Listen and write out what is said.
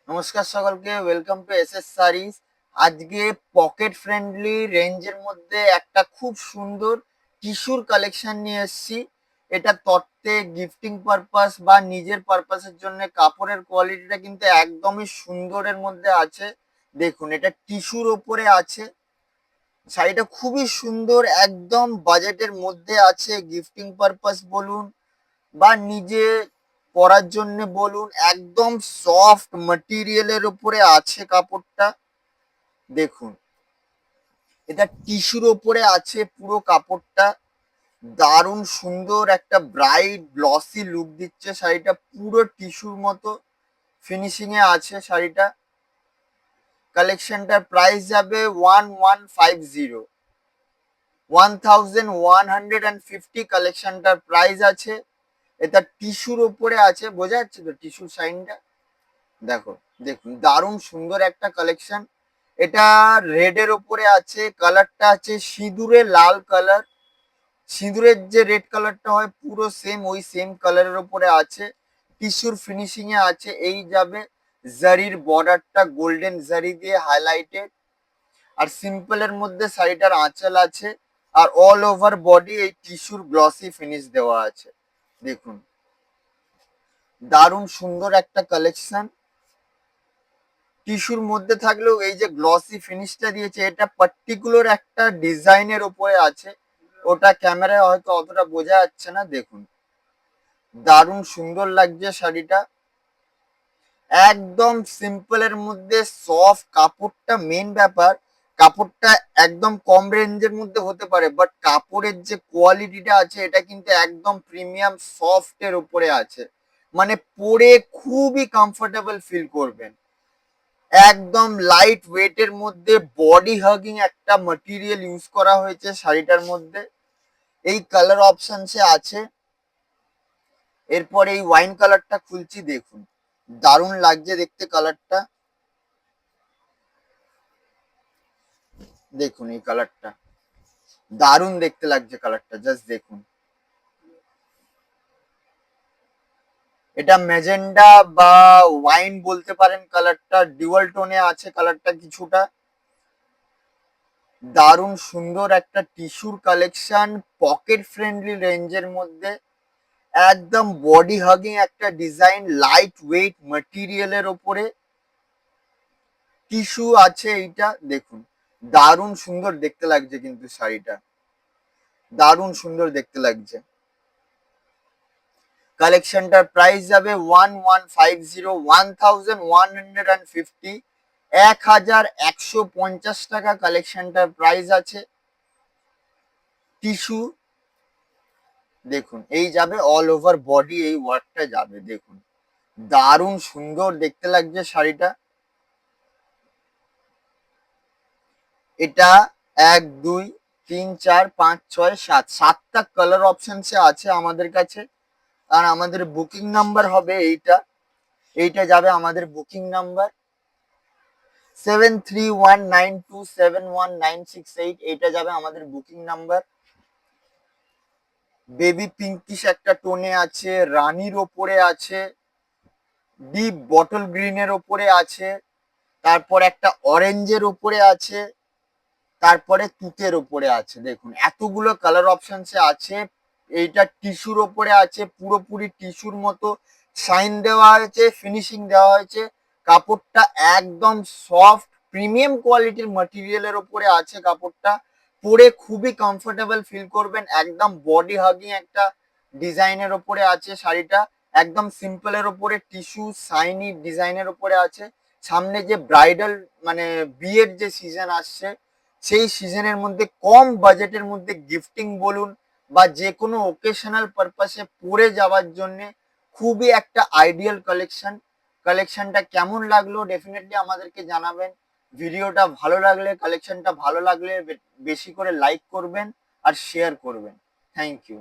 নমস্কার সকলকে, welcome to SS সারিস। আজকে পকেট ফ্রেন্ডলি রেঞ্জের মধ্যে একটা খুব সুন্দর টিস্যুর কালেকশন নিয়ে এসেছি। এটা তত্ত্বে গিফটিং পারপাস বা নিজের পারপাসের জন্য কাপড়ের কোয়ালিটিটা কিন্তু একদমই সুন্দরের মধ্যে আছে। দেখুন, এটা টিস্যুর ওপরে আছে। শাড়িটা খুবই সুন্দর, একদম বাজেটের মধ্যে আছে। গিফটিং পারপাস বলুন বা নিজে পরার জন্য বলুন, একদম সফট ম্যাটেরিয়ালের উপরে আছে কাপড়টা। দেখুন, এটা টিস্যুর ওপরে আছে পুরো কাপড়টা। দারুণ সুন্দর একটা ব্রাইট গ্লসি লুক দিচ্ছে শাড়িটা, পুরো টিস্যুর মতো ফিনিশিং এ আছে শাড়িটা। কালেকশনটার প্রাইস যাবে 1150, 1150। কালেকশনটার প্রাইস আছে। এটা টিস্যুর ওপরে আছে, বোঝা যাচ্ছে তো টিস্যুর সাইনটা। দেখো, দেখুন, দারুণ সুন্দর একটা কালেকশন। এটা রেড এর ওপরে আছে, কালারটা আছে সিঁদুরে লাল কালার। সিঁদুরের যে রেড কালারটা হয় পুরো সেম ওই সেম কালারের ওপরে আছে। টিস্যুর ফিনিশিং এ আছে। এই যাবে জারির বর্ডারটা গোল্ডেন জারি দিয়ে হাইলাইটেড। আর সিম্পল এর মধ্যে শাড়িটার আঁচল আছে। আর অল ওভার বডি এই টিস্যুর গ্লসি ফিনিশ দেওয়া আছে। দেখুন, দারুণ সুন্দর একটা কালেকশন। টিস্যুর মধ্যে থাকলেও এই যে গ্লসি ফিনিশটা দিয়েছে, এটা পার্টিকুলার একটা ডিজাইনের উপরে আছে। ওটা ক্যামেরায় হয়তো অতটা বোঝা যাচ্ছে না। দেখুন, দারুণ সুন্দর লাগছে শাড়িটা। একদম সিম্পলের মধ্যে সফট কাপড়টা মেন ব্যাপার। কাপড়টা একদম কম রেঞ্জের মধ্যে হতে পারে, বাট কাপড়ের যে কোয়ালিটিটা আছে এটা কিন্তু একদম প্রিমিয়াম সফট এর উপরে আছে। মানে পরে খুবই কমফোর্টেবল ফিল করবেন। একদম লাইট ওয়েটের মধ্যে বডি হাগিং একটা ম্যাটেরিয়াল ইউজ করা হয়েছে শাড়িটার মধ্যে। এই কালার অপশনসে আছে। এরপর এই ওয়াইন কালারটা খুলছি। দেখুন, দারুণ লাগছে দেখতে কালারটা। দেখুন, এই কালারটা দারুণ দেখতে লাগছে কালারটা, জাস্ট দেখুন। এটা মেজেন্ডা বা ওয়াইন বলতে পারেন। কালারটা ডুয়াল টোনে আছে কালারটা কিছুটা। দারুণ সুন্দর একটা টিস্যুর কালেকশন, পকেট ফ্রেন্ডলি রেঞ্জের মধ্যে। একদম বডি হাগিং একটা ডিজাইন, লাইট ওয়েট ম্যাটেরিয়ালের ওপরে টিস্যু আছে। এইটা দেখুন, দারুণ সুন্দর দেখতে লাগছে কিন্তু শাড়িটা, দারুণ সুন্দর দেখতে লাগছে। কালেকশনটার প্রাইস যাবে 1150, 1150, 1150 টাকা কালেকশনটার প্রাইস আছে। টিস্যু দেখুন, এই যাবে অল ওভার বডি, এই ওয়ার্কটা যাবে। দেখুন, দারুণ সুন্দর দেখতে লাগছে শাড়িটা। এটা 1 2 3 4 5 6 7 সাতটা কালার অপশনসে আছে আমাদের কাছে। আর আমাদের বুকিং নাম্বার হবে এইটা। এইটা যাবে আমাদের বুকিং নাম্বার 7319271968। এইটা যাবে আমাদের বুকিং নাম্বার। বেবি পিঙ্কিশ একটা টোনে আছে, রানীর ওপরে আছে, ডিপ বটল গ্রিনের ওপরে আছে, তারপর একটা অরেঞ্জের ওপরে আছে, তারপরে তুতের ওপরে আছে। দেখুন, এতগুলো কালার অপশনসে আছে। এইটা টিস্যুর ওপরে আছে, পুরোপুরি টিস্যুর মতো শাইন দেওয়া হয়েছে, ফিনিশিং দেওয়া হয়েছে। কাপড়টা একদম সফট প্রিমিয়াম কোয়ালিটির ম্যাটেরিয়ালের ওপরে আছে কাপড়টা। পরে খুবই কমফোর্টেবল ফিল করবেন। একদম বডি হাগিং একটা ডিজাইনের ওপরে আছে শাড়িটা। একদম সিম্পলের ওপরে টিস্যু শাইনি ডিজাইনের ওপরে আছে। সামনে যে ব্রাইডাল মানে বিয়ের যে সিজন আসছে, সেই সিজনের মধ্যে কম বাজেটের মধ্যে গিফটিং বলুন বা যে কোনো ওকেশনাল পারপাসে পরে যাওয়ার জন্য খুবই একটা আইডিয়াল কালেকশন। কালেকশনটা কেমন লাগলো ডেফিনেটলি আমাদেরকে জানাবেন। ভিডিওটা ভালো লাগলে, কালেকশনটা ভালো লাগলে বেশি করে লাইক করবেন আর শেয়ার করবেন। Thank you.